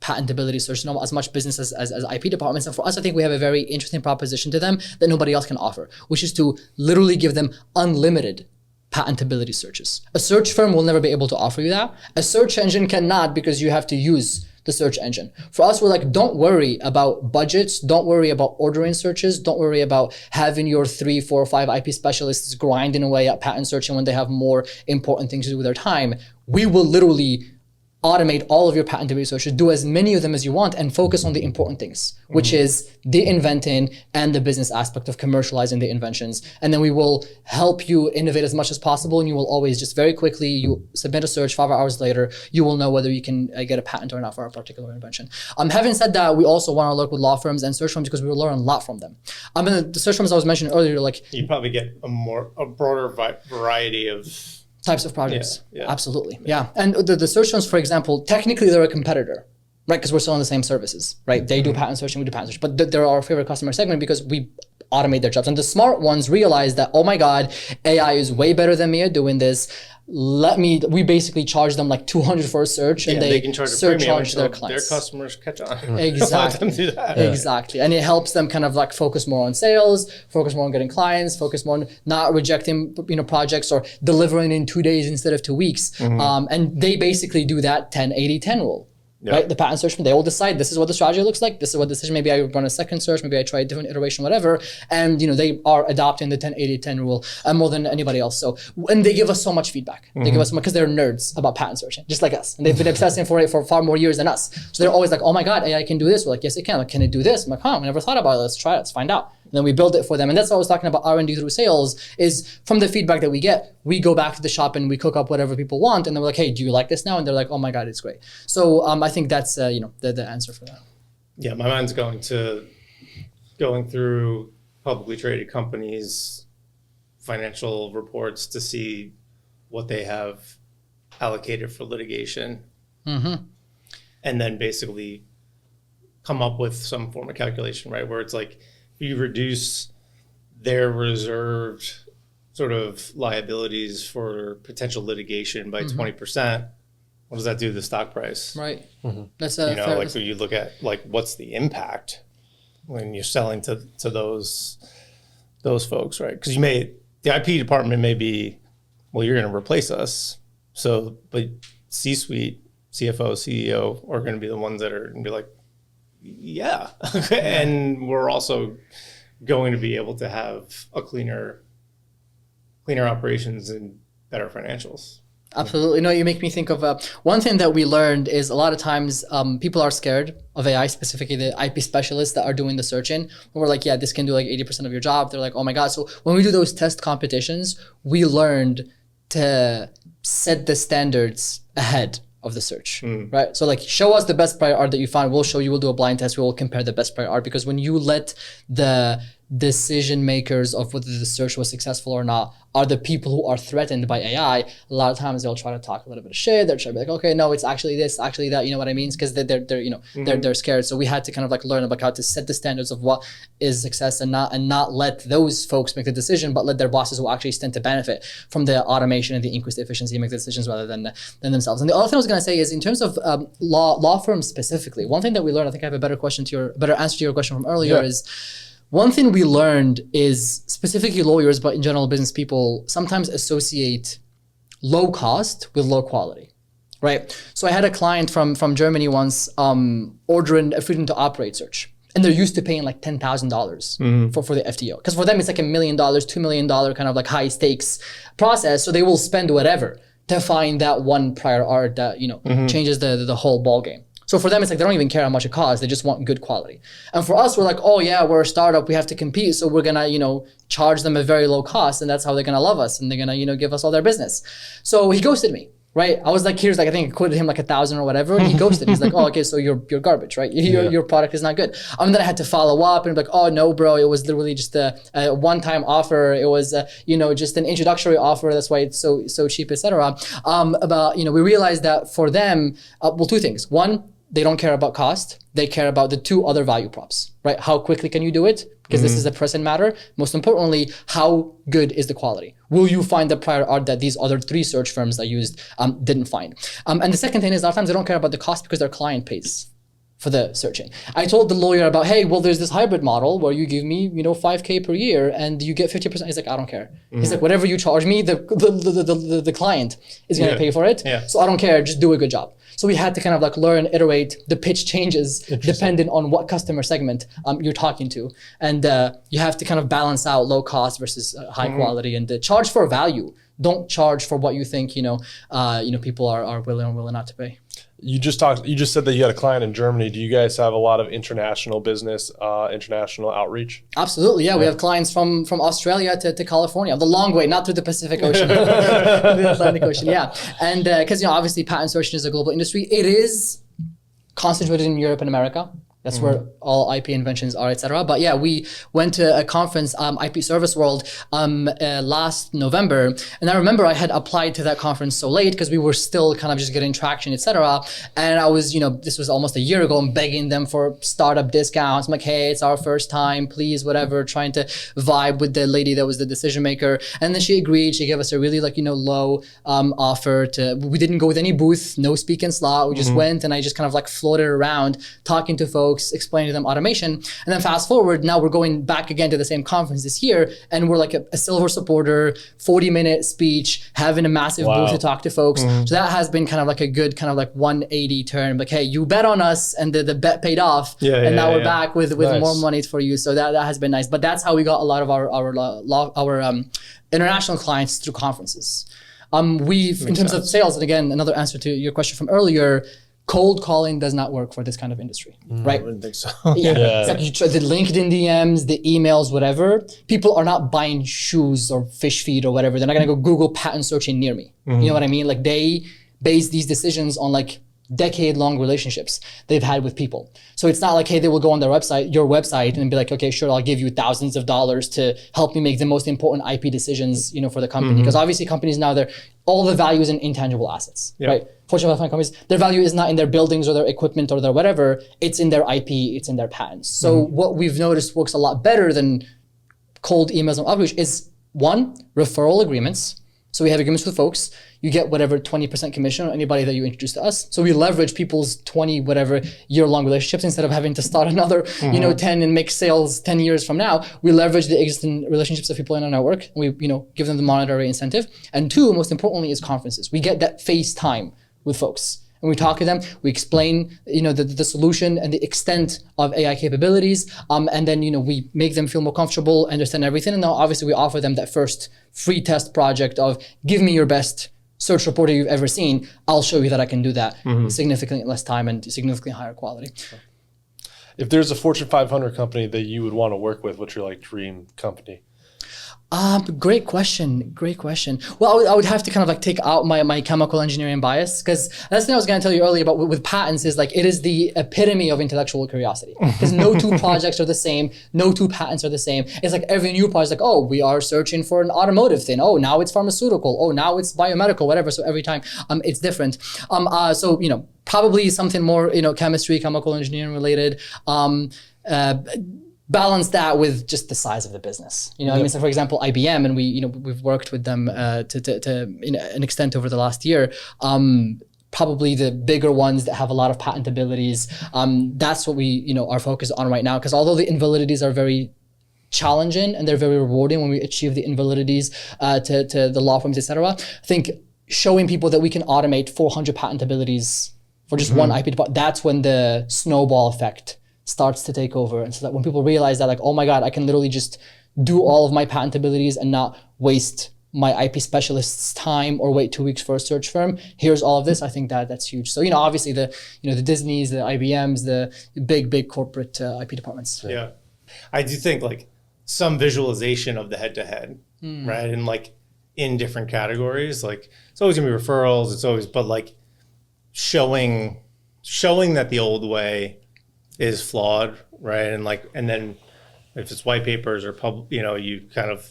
patentability search, as much business as IP departments. And for us, I think we have a very interesting proposition to them that nobody else can offer, which is to literally give them unlimited patentability searches. A search firm will never be able to offer you that. A search engine cannot, because you have to use the search engine. For us, we're like, don't worry about budgets, don't worry about ordering searches, don't worry about having your 3, 4, or 5 IP specialists grinding away at patent searching when they have more important things to do with their time. We will literally automate all of your patentability searches, do as many of them as you want, and focus on the important things, which is the inventing and the business aspect of commercializing the inventions. And then we will help you innovate as much as possible, and you will always just very quickly, you submit a search, 5 hours later, you will know whether you can get a patent or not for a particular invention. Having said that, we also want to work with law firms and search firms because we will learn a lot from them. The search firms I was mentioning earlier, like you probably get a broader variety of types of projects. Absolutely. And the search firms, for example, technically they're a competitor, right? Because we're selling the same services, right? They do patent searching, we do patent search, but they're our favorite customer segment because we automate their jobs. And the smart ones realize that, oh my God, AI is way better than me at doing this. We basically charge them like $200 for a search, and they can surcharge their clients. Their customers catch on. Exactly. Let them do that. Exactly. And it helps them kind of like focus more on sales, focus more on getting clients, focus more on not rejecting projects or delivering in 2 days instead of 2 weeks. And they basically do that 10-80-10 rule. Right? The patent search, they will decide this is what the strategy looks like, this is what decision, maybe I run a second search, maybe I try a different iteration, whatever. And they are adopting the 10-80-10 rule more than anybody else. So, and they give us so much feedback. They give us, because they're nerds about patent searching, just like us. And they've been obsessing for it for far more years than us. So they're always like, oh my God, AI can do this. We're like, yes, it can. Like, can it do this? I'm like, I never thought about it. Let's try it. Let's find out. And then we build it for them. And that's what I was talking about R&D through sales, is from the feedback that we get, we go back to the shop and we cook up whatever people want. And then we're like, hey, do you like this now? And they're like, oh my God, it's great. So I think that's, the answer for that. Yeah, my mind's going through publicly traded companies' financial reports to see what they have allocated for litigation. And then basically come up with some form of calculation, right? Where it's like, if you reduce their reserved sort of liabilities for potential litigation by 20%, what does that do to the stock price? Right. That's so you look at like, what's the impact when you're selling to those folks, right? Because the IP department may be, well, you're going to replace us. So, but C-suite, CFO, CEO are going to be the ones that are going to be like, yeah. And we're also going to be able to have a cleaner operations and better financials. Absolutely. No, you make me think of one thing that we learned is a lot of times people are scared of AI, specifically the IP specialists that are doing the searching. And we're like, yeah, this can do like 80% of your job. They're like, oh my God. So when we do those test competitions, we learned to set the standards ahead of the search, right? So like, show us the best prior art that you find. We'll show you, we'll do a blind test. We will compare the best prior art, because when you let the decision makers of whether the search was successful or not are the people who are threatened by AI, a lot of times they'll try to talk a little bit of shit. They'll try to be like, okay, no, it's actually this, actually that, you know what I mean? Because they're scared. So we had to kind of like learn about how to set the standards of what is success and not let those folks make the decision, but let their bosses who actually stand to benefit from the automation and the increased efficiency make the decisions rather than themselves. And the other thing I was going to say is in terms of law firms specifically, one thing that we learned, I think I have a better answer to your question from earlier is, one thing we learned is specifically lawyers, but in general business people sometimes associate low cost with low quality, right? So I had a client from Germany once ordering a freedom to operate search. And they're used to paying like $10,000 for the FTO. Because for them, it's like $1 million, $2 million kind of like high stakes process. So they will spend whatever to find that one prior art that, changes the whole ball game. So for them, it's like they don't even care how much it costs. They just want good quality. And for us, we're like, oh yeah, we're a startup. We have to compete. So we're going to, charge them a very low cost. And that's how they're going to love us. And they're going to, give us all their business. So he ghosted me. Right, I was like, here's like, I think I quoted him like 1,000 or whatever, and he ghosted. He's like, oh, okay, so you're garbage, right? Your product is not good. And then I had to follow up and be like, oh no, bro, it was literally just a one-time offer. It was just an introductory offer. That's why it's so cheap, etc. We realized that for them, two things. One, they don't care about cost. They care about the two other value props, right? How quickly can you do it? Because this is a present matter. Most importantly, how good is the quality? Will you find the prior art that these other 3 search firms I used didn't find? And the second thing is a lot of times they don't care about the cost because their client pays for the searching. I told the lawyer about, hey, well, there's this hybrid model where you give me, $5K per year and you get 50%. He's like, I don't care. He's like, whatever you charge me, the client is going to pay for it. Yeah. So I don't care. Just do a good job. So we had to kind of like learn, iterate. The pitch changes depending on what customer segment you're talking to. And you have to kind of balance out low cost versus high quality and charge for value. Don't charge for what you think, people are willing or willing not to pay. You just said that you had a client in Germany. Do you guys have a lot of international business, international outreach? Absolutely, yeah. We have clients from Australia to California, the long way, not through the Pacific Ocean, the Atlantic Ocean, yeah. And because obviously patent searching is a global industry, it is concentrated in Europe and America. That's where all IP inventions are, etc. But yeah, we went to a conference, IP Service World, last November. And I remember I had applied to that conference so late because we were still kind of just getting traction, etc. And I was, this was almost a year ago, I'm begging them for startup discounts. I'm like, hey, it's our first time, please, whatever, trying to vibe with the lady that was the decision maker. And then she agreed. She gave us a really low offer we didn't go with any booth, no speak and slot. We just went and I just kind of like floated around talking to folks, explaining to them automation. And then fast forward, now we're going back again to the same conference this year, and we're like a silver supporter, 40-minute speech, having a massive booth to talk to folks. So that has been kind of like a good kind of like 180 turn. Like, hey, you bet on us, and the bet paid off, and now we're back with more money for you. So that has been nice. But that's how we got a lot of our international clients through conferences. In terms of sales, and again, another answer to your question from earlier, cold calling does not work for this kind of industry, right? I wouldn't think so. Exactly. You try the LinkedIn DMs, the emails, whatever. People are not buying shoes or fish feed or whatever. They're not going to go Google patent searching near me. You know what I mean? Like they base these decisions on like decade-long relationships they've had with people. So it's not like, hey, they will go on your website and be like, okay, sure, I'll give you thousands of dollars to help me make the most important IP decisions, for the company. Because obviously companies now, all the value is in intangible assets, right? Fortune 500 companies, their value is not in their buildings or their equipment or their whatever, it's in their IP, it's in their patents. So what we've noticed works a lot better than cold emails and outreach is one, referral agreements. So we have agreements with folks. You get whatever 20% commission on anybody that you introduce to us. So we leverage people's 20 whatever year-long relationships instead of having to start another 10 and make sales 10 years from now. We leverage the existing relationships of people in our network. And we give them the monetary incentive. And two, most importantly, is conferences. We get that face time with folks. And we talk to them, we explain, the solution and the extent of AI capabilities, and then, we make them feel more comfortable, understand everything. And now, obviously, we offer them that first free test project of, give me your best search reporter you've ever seen. I'll show you that I can do that in significantly less time and significantly higher quality. If there's a Fortune 500 company that you would want to work with, what's your dream company? Great question. Well, I would have to kind of take out my chemical engineering bias, because that's the thing I was going to tell you earlier about with patents is it is the epitome of intellectual curiosity. Because no two projects are the same, no two patents are the same. It's like every new project, oh, we are searching for an automotive thing. Oh, now it's pharmaceutical. Oh, now it's biomedical, whatever. So every time it's different. Probably something more, chemistry, chemical engineering related. Balance that with just the size of the business. So for example, IBM, and we've worked with them to an extent over the last year. Probably the bigger ones that have a lot of patentabilities. That's what we are focused on right now. Because although the invalidities are very challenging and they're very rewarding when we achieve the invalidities to the law firms, etc. I think showing people that we can automate 400 patentabilities for just one IP, that's when the snowball effect starts to take over. And so that when people realize that like, oh my God, I can literally just do all of my patent abilities and not waste my IP specialist's time or wait 2 weeks for a search firm. Here's all of this. I think that's huge. So, obviously the Disneys, the IBMs, the big corporate IP departments. Yeah. I do think like some visualization of the head-to-head, right? And like in different categories, like it's always gonna be referrals. It's always, but like showing that the old way is flawed, right? And like, and then if it's white papers or you kind of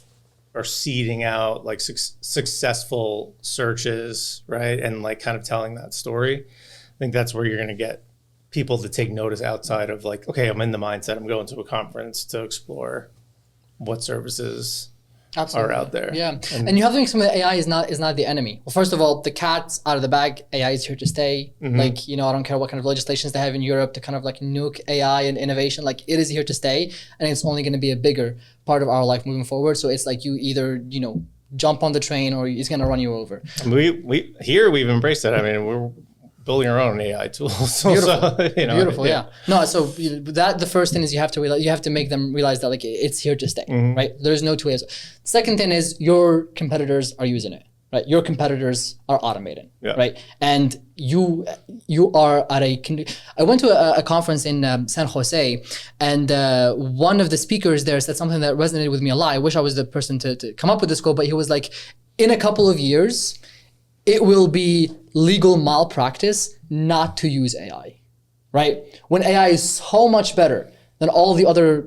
are seeding out like successful searches, right? And like kind of telling that story. I think that's where you're going to get people to take notice outside of like, okay, I'm in the mindset, I'm going to a conference to explore what services are out there. Yeah. And you have to think some of the AI is not the enemy. Well, first of all, the cat's out of the bag. AI is here to stay. Like, I don't care what kind of legislations they have in Europe to kind of like nuke AI and innovation. Like it is here to stay. And it's only going to be a bigger part of our life moving forward. So it's like you either, jump on the train or it's going to run you over. We've embraced it. I mean, we're building our own AI tools. Beautiful. Beautiful, yeah. No, so that the first thing is you have to make them realize that like it's here to stay, right? There's no two ways. Second thing is your competitors are using it, right? Your competitors are automating, right? And you are at I went to a conference in San Jose, and one of the speakers there said something that resonated with me a lot. I wish I was the person to come up with this quote, but he was like, in a couple of years, it will be legal malpractice not to use AI, right? When AI is so much better than all the other,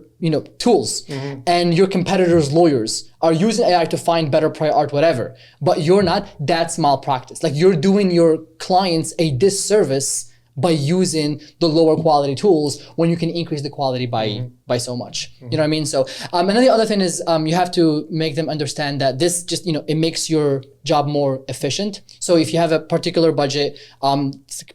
tools, and your competitors' lawyers are using AI to find better prior art, whatever, but you're not, that's malpractice. Like you're doing your clients a disservice by using the lower quality tools when you can increase the quality by so much. You know what I mean? So, and then the other thing is you have to make them understand that this just, it makes your job more efficient. So if you have a particular budget,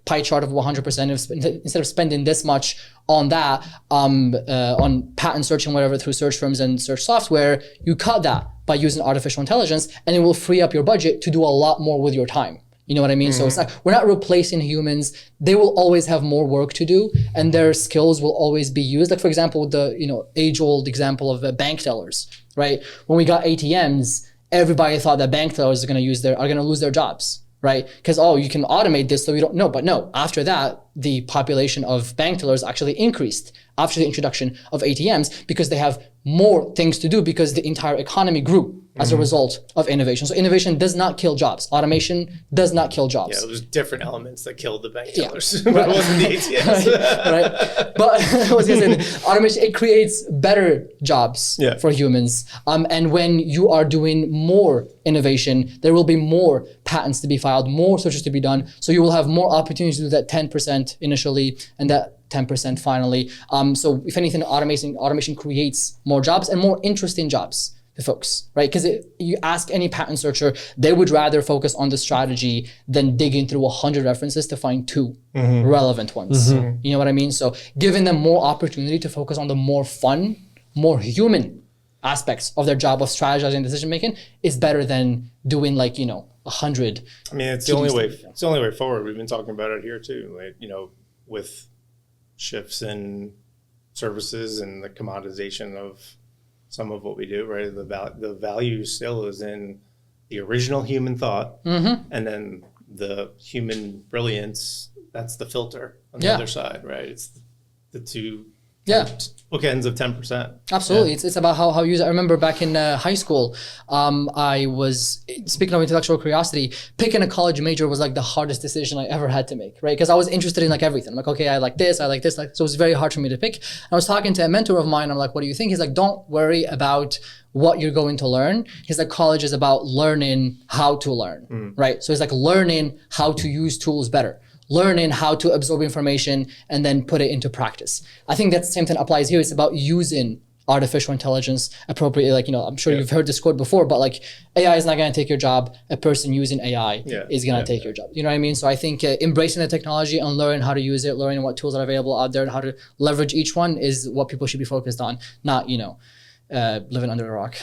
pie chart of 100%, instead of spending this much on that, on patent searching, whatever, through search firms and search software, you cut that by using artificial intelligence, and it will free up your budget to do a lot more with your time. You know what I mean? So it's we're not replacing humans. They will always have more work to do, and their skills will always be used. Like for example, the age-old example of bank tellers, right? When we got ATMs, everybody thought that bank tellers are going to lose their jobs, right? Because you can automate this, so we don't know. But no, after that, the population of bank tellers actually increased after the introduction of ATMs because they have more things to do because the entire economy grew as a result of innovation. So innovation does not kill jobs. Automation does not kill jobs. Yeah, there's different elements that killed the bank tellers, but it wasn't the ATMs. right. But I was going to say, automation, it creates better jobs for humans. And when you are doing more innovation, there will be more patents to be filed, more searches to be done. So you will have more opportunities to do that 10% initially and that 10% finally. So if anything, automation creates more jobs and more interesting jobs to folks, right? Because you ask any patent searcher, they would rather focus on the strategy than digging through 100 references to find 2 relevant ones. You know what I mean? So giving them more opportunity to focus on the more fun, more human aspects of their job of strategizing and decision making is better than doing 100. I mean, it's the only way. It's the only way forward. We've been talking about it here too. Like, with shifts in services and the commoditization of some of what we do, right? The value still is in the original human thought, and then the human brilliance. That's the filter on the other side, right? It's the two bookends of 10%. Absolutely. It's about how you use it. I remember back in high school, I was, speaking of intellectual curiosity, picking a college major was like the hardest decision I ever had to make, right? Because I was interested in like everything. I'm like, okay, I like this, so it was very hard for me to pick. I was talking to a mentor of mine. I'm like, what do you think? He's like, don't worry about what you're going to learn. He's like, college is about learning how to learn, right? So it's like learning how to use tools better, learning how to absorb information and then put it into practice. I think that the same thing applies here. It's about using artificial intelligence appropriately. Like, I'm sure you've heard this quote before, but like AI is not going to take your job. A person using AI is going to take your job. You know what I mean? So I think embracing the technology and learning how to use it, learning what tools are available out there and how to leverage each one is what people should be focused on, not, living under a rock.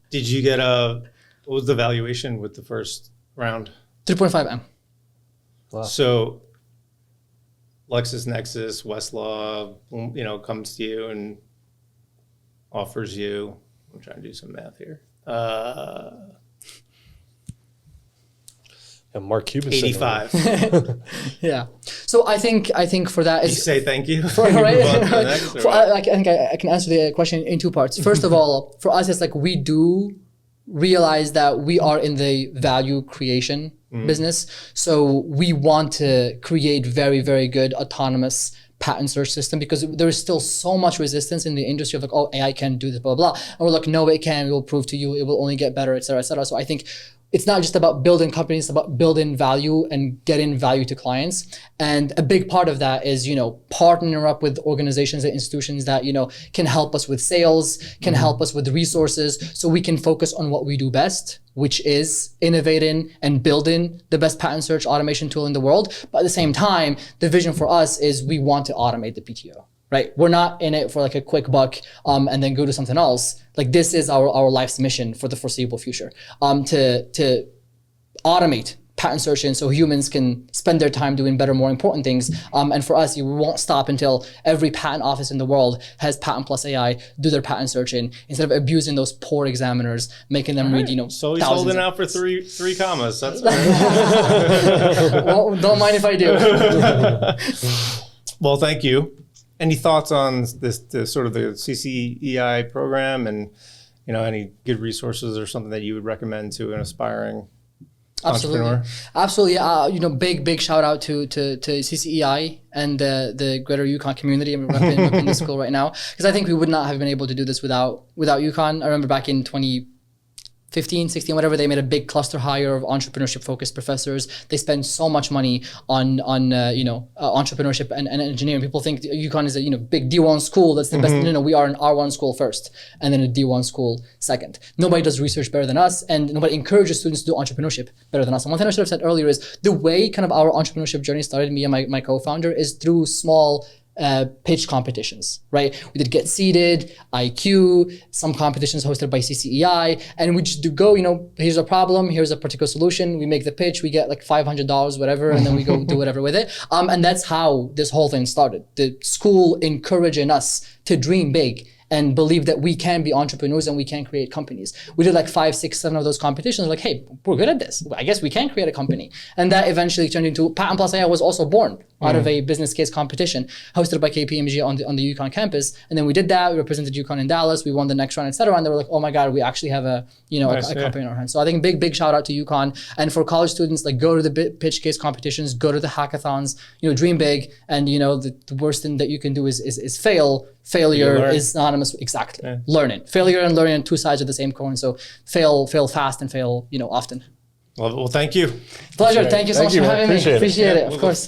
Did you get what was the valuation with the first round? 3.5M. Wow. So LexisNexis, Westlaw, comes to you and offers you, I'm trying to do some math here, And Mark Cuban 85. Yeah. So I think for that You is say thank you. for, You right? move on to the next, or what? I think I can answer the question in two parts. First of all, for us, it's like we do realize that we are in the value creation business. So we want to create very, very good autonomous patent search system, because there is still so much resistance in the industry of like, oh, AI can't do this, blah, blah, blah. And we're like, no, it can. We will prove to you. It will only get better, et cetera, et cetera. So I think it's not just about building companies, it's about building value and getting value to clients. And a big part of that is, partnering up with organizations and institutions that, can help us with sales, can help us with resources, so we can focus on what we do best, which is innovating and building the best patent search automation tool in the world. But at the same time, the vision for us is we want to automate the PTO. Right? We're not in it for like a quick buck and then go to something else. Like this is our life's mission for the foreseeable future, to automate patent searching so humans can spend their time doing better, more important things. And for us, we won't stop until every patent office in the world has PatentPlus AI do their patent searching, instead of abusing those poor examiners, making them read, So he's holding out for three commas. That's right. Well, don't mind if I do. Well, thank you. Any thoughts on the sort of the CCEI program, and any good resources or something that you would recommend to an aspiring entrepreneur? Absolutely. Big shout out to CCEI and the greater UConn community. I'm repping the school right now, because I think we would not have been able to do this without UConn. I remember back in 2015, 16, whatever, they made a big cluster hire of entrepreneurship focused professors. They spend so much money on entrepreneurship and engineering. People think UConn is a big D1 school that's the best. No, we are an R1 school first, and then a D1 school second. Nobody does research better than us, and nobody encourages students to do entrepreneurship better than us. And one thing I should have said earlier is the way kind of our entrepreneurship journey started, me and my co-founder, is through small pitch competitions, right? We did Get Seated, IQ, some competitions hosted by CCEI, and we just go, here's a problem, here's a particular solution, we make the pitch, we get like $500, whatever, and then we go do whatever with it. And that's how this whole thing started. The school encouraging us to dream big and believe that we can be entrepreneurs and we can create companies. We did like 5, 6, 7 of those competitions. Like, hey, we're good at this. I guess we can create a company. And that eventually turned into PatentPlus AI was also born out of a business case competition hosted by KPMG on the UConn campus. And then we did that. We represented UConn in Dallas. We won the next round, et cetera. And they were like, oh my God, we actually have a company in our hands. So I think big shout out to UConn. And for college students, like go to the pitch case competitions, go to the hackathons, dream big. And the worst thing that you can do is fail. Failure is synonymous, exactly. Yeah. Learning. Failure and learning are two sides of the same coin. So fail fast and fail, often. Well, thank you. Pleasure. Thank you so much for having me. Appreciate it. Appreciate it, of course.